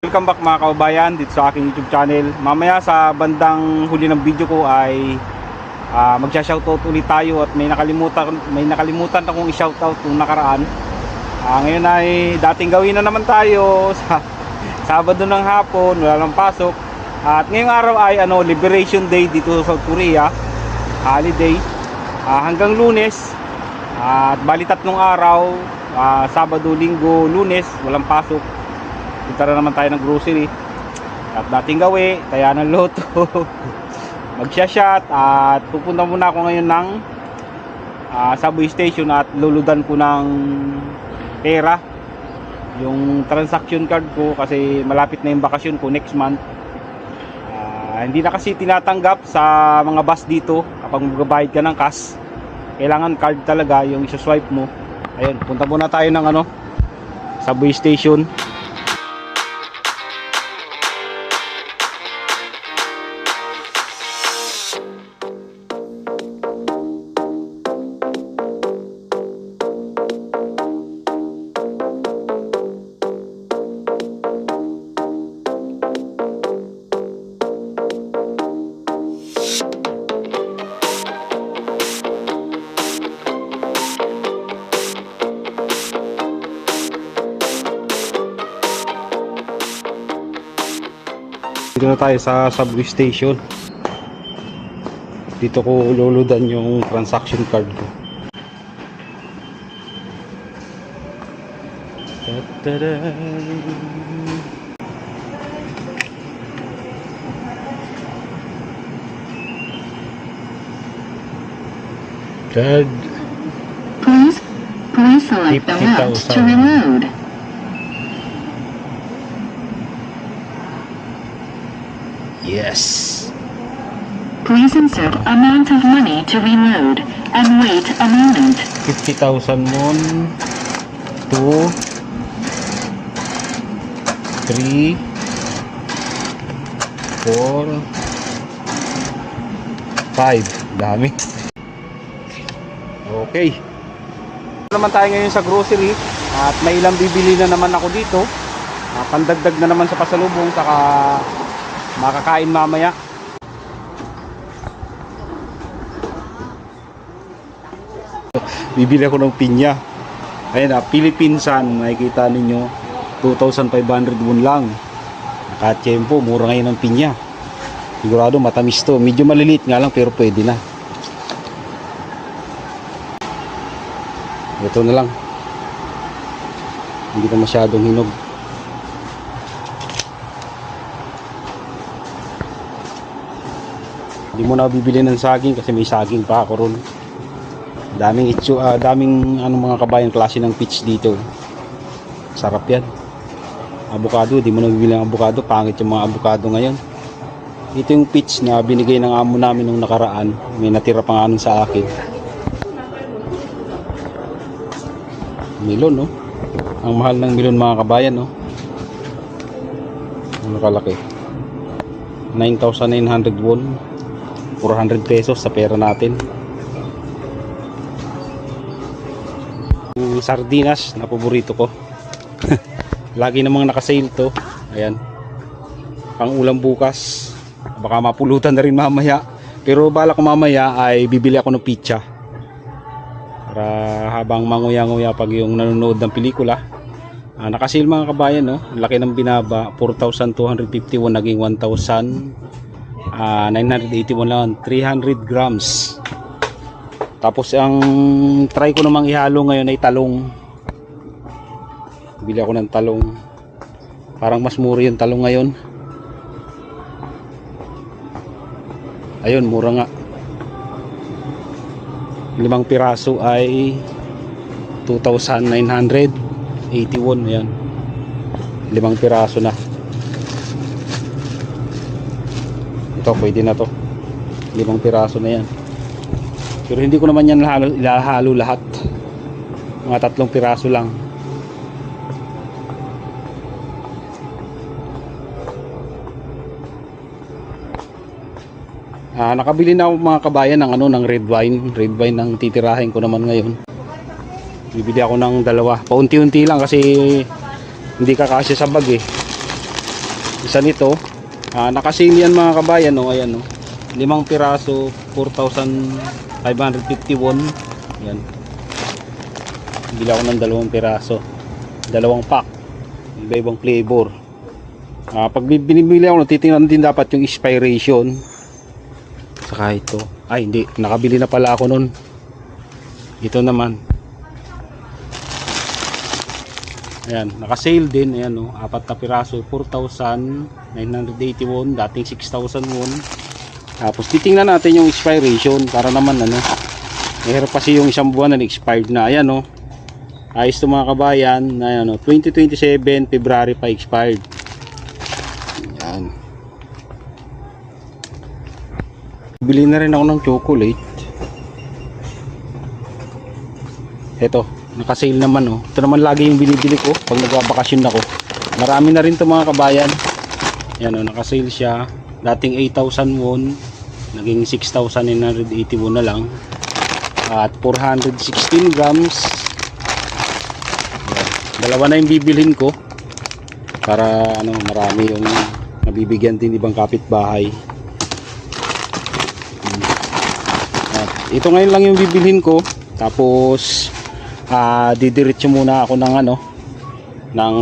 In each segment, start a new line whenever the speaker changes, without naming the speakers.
Welcome back mga kaubayan dito sa aking YouTube channel. Mamaya sa bandang huli ng video ko ay magsha-shoutout ulit tayo at may nakalimutan akong i-shoutout kung nakaraan. Ngayon ay dating gawin na naman tayo sa Sabado ng hapon, wala nang pasok. At ngayong araw ay Liberation Day dito sa South Korea. Holiday hanggang Lunes. At bali 3 araw, Sabado, Linggo, Lunes, walang pasok. Punta na naman tayo ng grocery at dating gawi, kaya ng loto. Magsha-shot at pupunta muna ako ngayon ng subway station at luludan ko ng pera, yung transaction card ko, kasi malapit na yung bakasyon ko next month. Hindi na kasi tinatanggap sa mga bus dito kapag magbabayad ka ng cash, kailangan card talaga yung isa-swipe mo. Ayun, punta muna tayo ng subway station. Dito na tayo sa subway station. Dito ko luludan yung transaction card ko. Card.
Please select the amount to reload.
Yes.
Please insert amount of money to reload and wait a moment.
50,000 won. 2 3 4 5. Dami. Okay. Naman tayo ngayon sa grocery at may ilang bibili na naman ako dito. Pandagdag na naman sa pasalubong, saka makakain mamaya. Bibili ako ng pinya. Ayan, Philippine Sun, makikita ninyo 2,500 won lang. Nakatiyempo, mura ngayon ng pinya. Sigurado matamis to. Medyo maliliit nga lang pero pwede na. Ito na lang. Hindi na masyadong hinog. Hindi mo na bibili ng saging kasi may saging pa ako ron. Daming mga kabayan klase ng peach dito. Sarap yan. Avocado, di mo na bibili ng avocado, pangit yung mga avocado ngayon. Ito yung peach na binigay ng amo namin nung nakaraan. May natira pa nga nun sa akin. Melon, no? Ang mahal ng melon mga kabayan, no? Ano kalaki? 9,900 won. 400 pesos sa pera natin. Yung sardinas na paborito ko. Lagi namang nakasale to. Ayan, pang ulam bukas. Baka mapulutan na rin mamaya, pero bala ko mamaya ay bibili ako ng pizza para habang manguya-nguya pag yung nanonood ng pelikula. Nakasale mga kabayan, no? Laki ng binaba. 4,251 naging 1,981 lang. 300 grams. Tapos ang try ko namang ihalo ngayon ay talong. Bili ako ng talong. Parang mas mura yung talong ngayon. Ayun, mura nga. 5 piraso ay 2,981. Ayan, 5 piraso na. Ito pwede na to. 5 piraso na yan. Pero hindi ko naman yan ilahalo lahat. Mga 3 piraso lang. Nakabili na ako mga kabayan ng ng red wine ng titirahin ko naman ngayon. Bibili ako ng dalawa. Paunti-unti lang kasi hindi kakasya sa bag eh. Isa nito. Nakasale yan mga kabayan, oh. Ayan, oh. 5 piraso, 4,551. Yan. Bili ako ng 2 piraso. 2 pack. Iba-ibang flavor. Pag binibili ako, titingnan din dapat yung expiration. Saka ito. Ay, hindi. Nakabili na pala ako nun. Ito naman. Ayan, naka-sale din. Ayan, oh. 4 na piraso, 4,981. Dating 6,001. Tapos titingnan natin yung expiration para naman mahirap kasi yung isang buwan na expired na. Ayan, oh. Ayos to mga kabayan. Ayan, oh. 2027 February pa expired. Ayan. Bili na rin ako ng chocolate. Ito, naka-sale naman, oh. Ito naman lagi yung binibili ko pag nagbabakasyon ako. Marami na rin to mga kabayan. Ayan, oh, naka-sale siya. Dating 8,000 won, naging 6,981 na lang. At 416 grams. Ayan. Dalawa na yung bibilhin ko para marami yung nabibigyan din ibang kapitbahay. At ito ngayon lang yung bibilhin ko. Tapos didiretso muna ako ng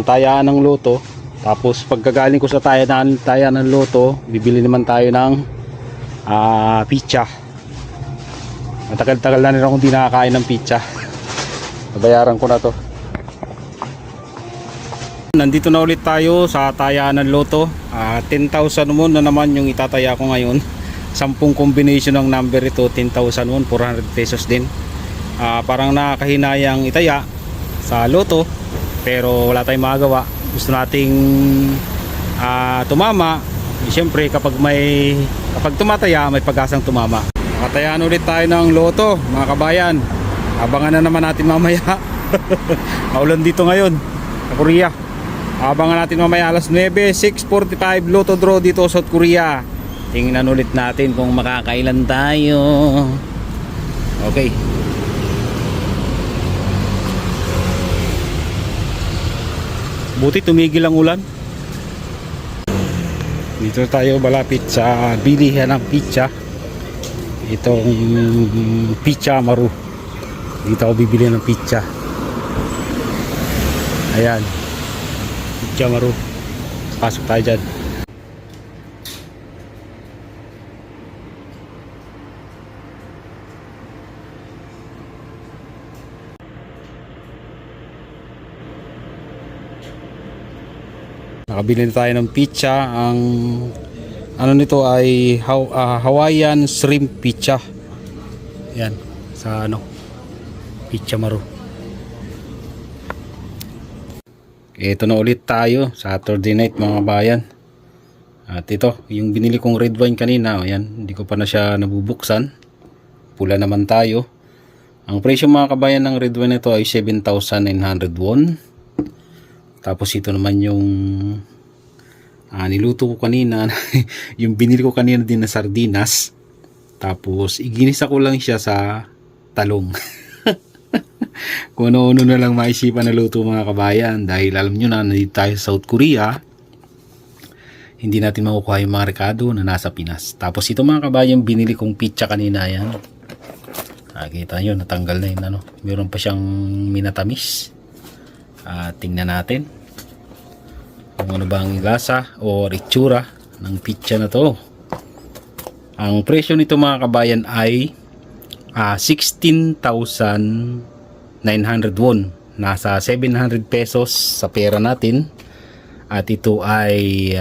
tayaan ng loto. Tapos pagkagaling ko sa tayaan ng loto, bibili naman tayo ng pizza. Matagal-tagal na rin akong hindi nakakain ng pizza. Nabayaran ko na to. Nandito na ulit tayo sa tayaan ng loto. 10,000 won na naman yung itataya ko ngayon. 10 combination ng number ito, 10,000 won, 400 pesos din. Parang nakakahinayang itaya sa loto, pero wala tayong magagawa. Gusto nating tumama. Siyempre kapag tumataya, may pag-asang tumama. Nakatayaan ulit tayo ng loto mga kabayan. Abangan na naman natin mamaya. Maulan dito ngayon sa Korea. Abangan natin mamaya alas 9, 6:45 loto draw dito sa South Korea. Tingnan ulit natin kung makakailan tayo. Okay. Buti tumigil ang ulan. Dito tayo malapit sa bilihan ng pizza. Itong Pizza Maru. Dito ako bibili ng pizza. Ayan, Pizza Maru. Pasok tayo dyan. Nakabili na tayo ng pizza. Ang nito ay Hawaiian shrimp pizza. Yan, sa Pizza Maru. Ito na ulit tayo Saturday night mga bayan. At ito, yung binili kong red wine kanina, ayan, hindi ko pa na siya nabubuksan. Pula naman tayo. Ang presyo mga kabayan ng red wine nito ay 7,900 won. Tapos ito naman yung niluto ko kanina, yung binili ko kanina din na sardinas. Tapos iginisa ko lang siya sa talong. Kung ano-ano na lang maisipan na luto mga kabayan. Dahil alam nyo na, nandito tayo sa South Korea. Hindi natin makukuha yung mga rekado na nasa Pinas. Tapos ito mga kabayan, binili kong pizza kanina yan. Nakita nyo, natanggal na yun. Meron pa siyang minatamis. Tingnan natin kung ano ba ang lasa o itsura ng pizza na to. Ang presyo nito mga kabayan ay 16,900 won. Nasa 700 pesos sa pera natin. At ito ay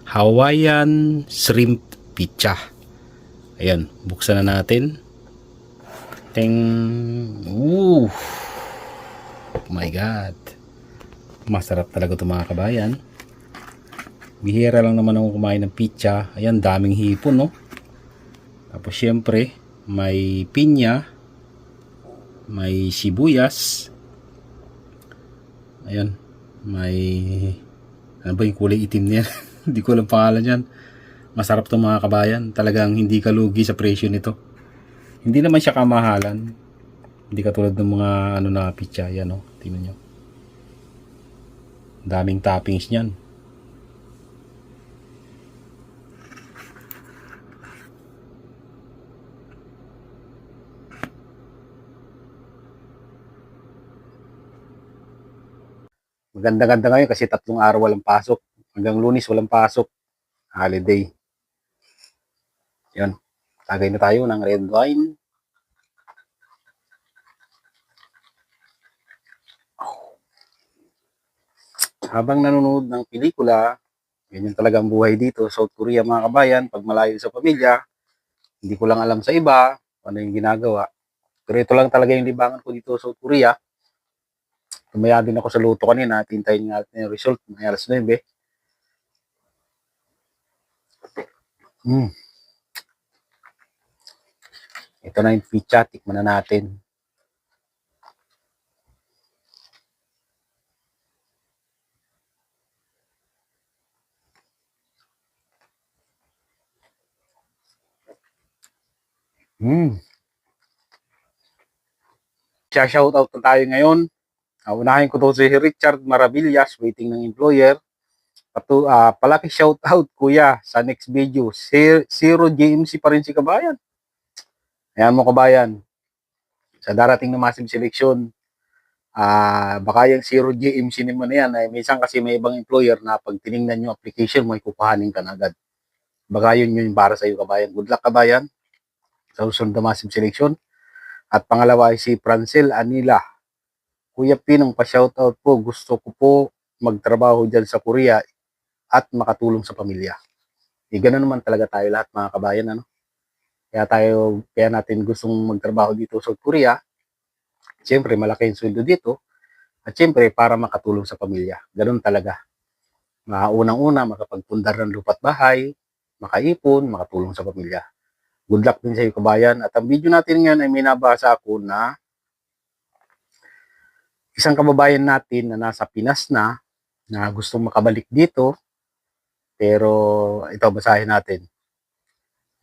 Hawaiian shrimp pizza. Ayan, buksan na natin. Oh my god, masarap talaga ito mga kabayan. Bihira lang naman ako kumain ng pizza. Ayan, daming hipon, no? Tapos syempre may pinya, may sibuyas. Ayan, may ano ba yung kulay itim niya? Hindi ko alam pangalan yan. Masarap to mga kabayan. Talagang hindi ka lugi sa presyo nito. Hindi naman siya kamahalan. Hindi katulad ng mga na pizza. Yan, oh. Tingnan nyo. Daming toppings niyan.
Maganda-ganda ngayon kasi 3 araw walang pasok. Hanggang Lunes walang pasok. Holiday. Yun. Tagay na tayo ng red wine. Habang nanonood ng pelikula, ganyan talaga ang buhay dito, South Korea mga kabayan, pag malayo sa pamilya, hindi ko lang alam sa iba, ano yung ginagawa. Pero ito lang talaga yung libangan ko dito sa South Korea. Tumaya din ako sa luto kanina, tintayin nga natin yung result, may alas 9. Ito na yung pizza, tikman na natin. Shoutout na tayo ngayon. Unahin ko to si Richard Maravillas, waiting ng employer. Palaki shoutout kuya sa next video. Zero GMC pa rin si kabayan. Ayan mo kabayan. Sa darating na massive selection, baka yung zero GMC naman na yan. Minsan kasi may ibang employer na pag tinignan yung application mo, kukuhanin ka na agad. Baka yun para sa iyo kabayan. Good luck kabayan sa susunod na massive selection. At pangalawa ay si Francel Anila. Kuya Pinong, pa-shoutout po. Gusto ko po magtrabaho dyan sa Korea at makatulong sa pamilya. Ganoon naman talaga tayo lahat mga kabayan. Ano? Kaya natin gustong magtrabaho dito sa Korea. Siyempre, malaki yung sweldo dito. At siyempre, para makatulong sa pamilya. Ganoon talaga. Unang-una, makapagpundar ng lupa't bahay, makaipon, makatulong sa pamilya. Good luck din sa iyo kabayan. At ang video natin ngayon ay may nabasa ako na isang kababayan natin na nasa Pinas na gustong makabalik dito. Pero ito, basahin natin.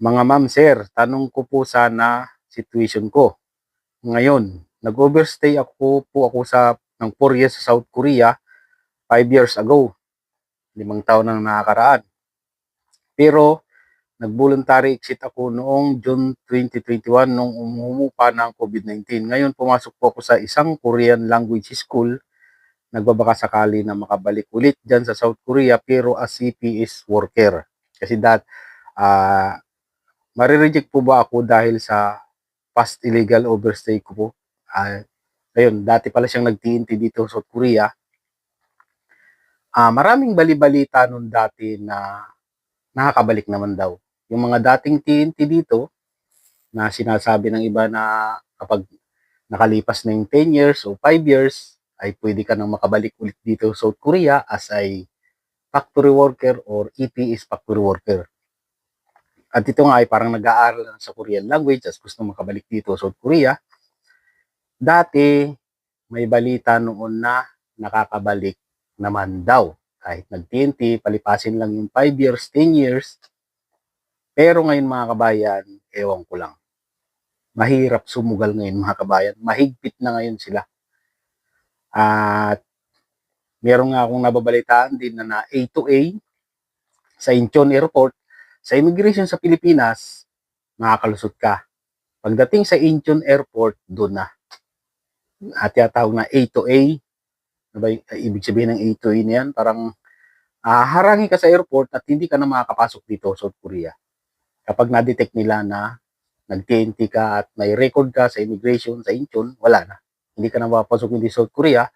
Mga ma'am, sir, tanong ko po sana situation ko. Ngayon, nag-overstay ako ng 4 years sa South Korea 5 years ago. 5 taon nang nakakaraan. Pero nag-voluntary exit ako noong June 2021 nung umumupa ng COVID-19. Ngayon, pumasok po ako sa isang Korean language school. Nagbabaka sakali na makabalik ulit dyan sa South Korea pero as CPS worker. Kasi marireject po ba ako dahil sa past illegal overstay ko po? Ayun, dati pala siyang nag-TNT dito sa South Korea. Maraming bali-balita nun dati na nakakabalik naman daw. Yung mga dating TNT dito, na sinasabi ng iba na kapag nakalipas na yung 10 years o 5 years, ay pwede ka nang makabalik ulit dito sa South Korea as a factory worker or EPS factory worker. At ito nga ay parang nag-aaral sa Korean language as gusto makabalik dito sa South Korea. Dati, may balita noon na nakakabalik naman daw. Kahit nag-TNT, palipasin lang yung 5 years, 10 years. Pero ngayon mga kabayan, ewan ko lang. Mahirap sumugal ngayon mga kabayan. Mahigpit na ngayon sila. At meron nga akong nababalitaan din na A to A sa Incheon Airport. Sa immigration sa Pilipinas, makakalusot ka. Pagdating sa Incheon Airport, doon na. At yatawag na A to A. Ano ba ibig sabihin ng A to A na yan? Parang harangin ka sa airport at hindi ka na makakapasok dito sa South Korea. Kapag na-detect nila na nag-TNT ka at may record ka sa immigration, sa Incheon, wala na. Hindi ka na mapapasok hindi South Korea,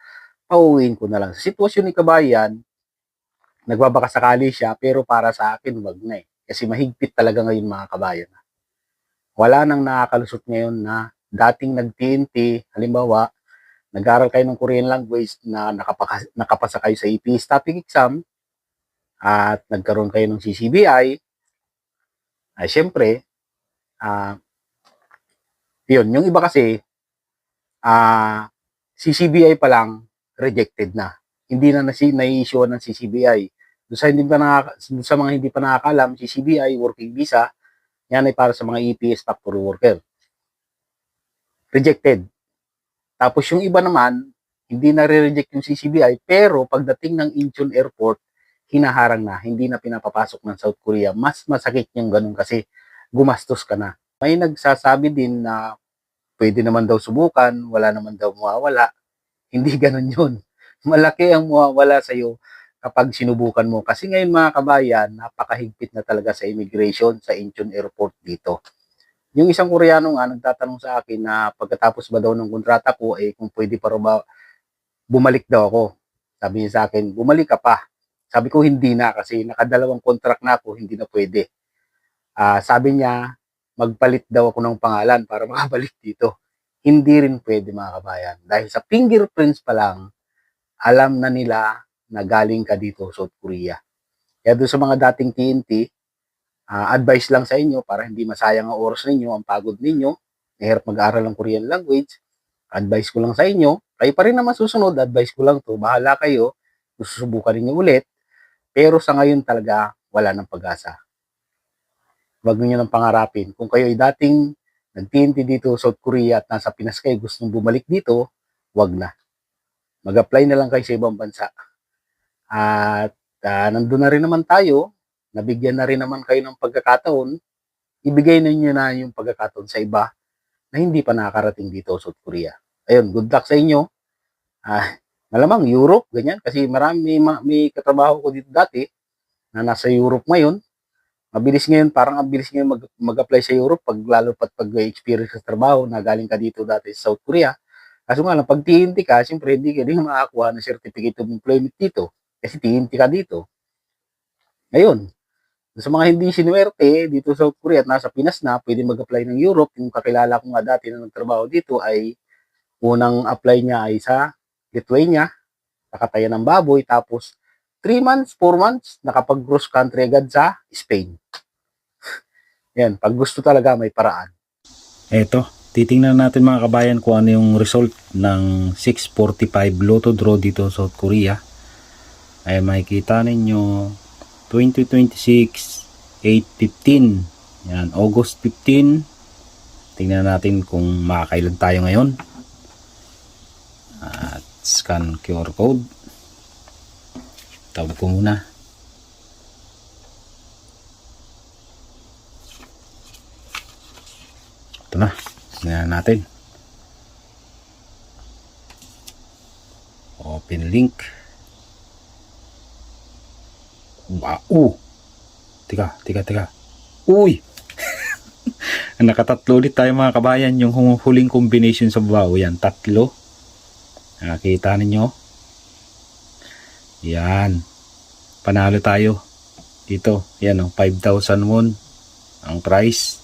pauwiin ko na lang. Sa sitwasyon ni kabayan, nagbabaka sakali siya, pero para sa akin, wag na eh. Kasi mahigpit talaga ngayon mga kabayan. Wala nang nakakalusot ngayon na dating nag-TNT, halimbawa, nag-aral kayo ng Korean language na nakapasa kayo sa EPS topic exam, at nagkaroon kayo ng CCBI, ay syempre, yun, yung iba kasi, CCBI pa lang, rejected na. Hindi na na-issue ng CCBI. Doon sa mga hindi pa nakakalam, CCBI, working visa, yan ay para sa mga EPS factory worker. Rejected. Tapos yung iba naman, hindi na re-reject yung CCBI, pero pagdating ng Incheon Airport, hinaharang na, hindi na pinapapasok ng South Korea. Mas masakit yung ganun kasi gumastos ka na. May nagsasabi din na pwede naman daw subukan, wala naman daw mawawala. Hindi ganun yun. Malaki ang mawawala sa'yo kapag sinubukan mo. Kasi ngayon mga kabayan, napakahigpit na talaga sa immigration sa Incheon Airport dito. Yung isang Koreano nga nagtatanong sa akin na pagkatapos ba daw ng kontrata ko, kung pwede pa raw ba bumalik daw ako. Sabi niya sa akin, bumalik ka pa. Sabi ko hindi na kasi nakadalawang contract na ako, hindi na pwede. Sabi niya, magpalit daw ako ng pangalan para makabalik dito. Hindi rin pwede mga kabayan. Dahil sa fingerprints pa lang, alam na nila na galing ka dito South Korea. Kaya doon sa mga dating TNT, advice lang sa inyo para hindi masayang ang oras ninyo, ang pagod ninyo, mahirap mag-aaral ng Korean language. Advice ko lang sa inyo, kayo pa rin naman susunod, advice ko lang to, bahala kayo, susubukan niyo ulit, pero sa ngayon talaga, wala ng pag-asa. Huwag niyo nang pangarapin. Kung kayo ay dating nag-TNT dito South Korea at nasa Pinas kayo, gustong bumalik dito, wag na. Mag-apply na lang kayo sa ibang bansa. At nandun na rin naman tayo, nabigyan na rin naman kayo ng pagkakataon, ibigay ninyo na yung pagkakataon sa iba na hindi pa nakakarating dito South Korea. Ayun, good luck sa inyo. Malamang Europe, ganyan, kasi may katrabaho ko dito dati na nasa Europe ngayon. Mabilis ngayon, parang ang bilis ngayon mag-apply sa Europe lalo pag experience sa trabaho na galing ka dito dati sa South Korea. Kaso nga lang, pag TNT ka, siyempre hindi ka din makakuha ng certificate of employment dito kasi TNT ka dito. Ngayon, sa mga hindi sinuwerte dito sa South Korea at nasa Pinas na, pwede mag-apply ng Europe. Yung kakilala ko nga dati na nagtrabaho dito ay unang apply niya ay sa Lithuania, nakatayan ng baboy, tapos 3 months, 4 months, nakapag-cross country agad sa Spain. Yan, pag gusto talaga may paraan.
Eto, titingnan natin mga kabayan kung ano yung result ng 645 Lotto draw dito sa South Korea. Ay makikita ninyo 2026 8/15. Yan, August 15. Tingnan natin kung makakailan tayo ngayon. At scan QR code. Tawag ko muna. Ito na. Tingnan natin. Open link. Wow. Tika. Uy. Nakatatlo ulit tayo mga kabayan. Yung huling combination sa baba. Yan, tatlo. Nakakita ninyo. Yan. Panalo tayo. Dito. Yan o. 5,000 won. Ang price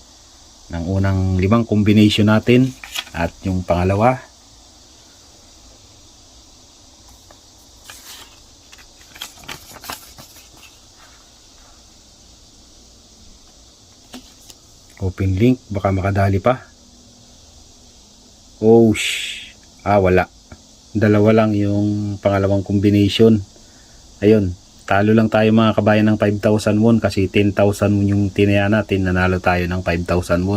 ng unang 5 combination natin. At yung pangalawa. Open link, baka makadali pa. Wala. Dalawa lang yung pangalawang combination. Ayun, talo lang tayo mga kabayan ng 5,000 won kasi 10,000 won yung tinaya natin, nanalo tayo ng 5,000 won.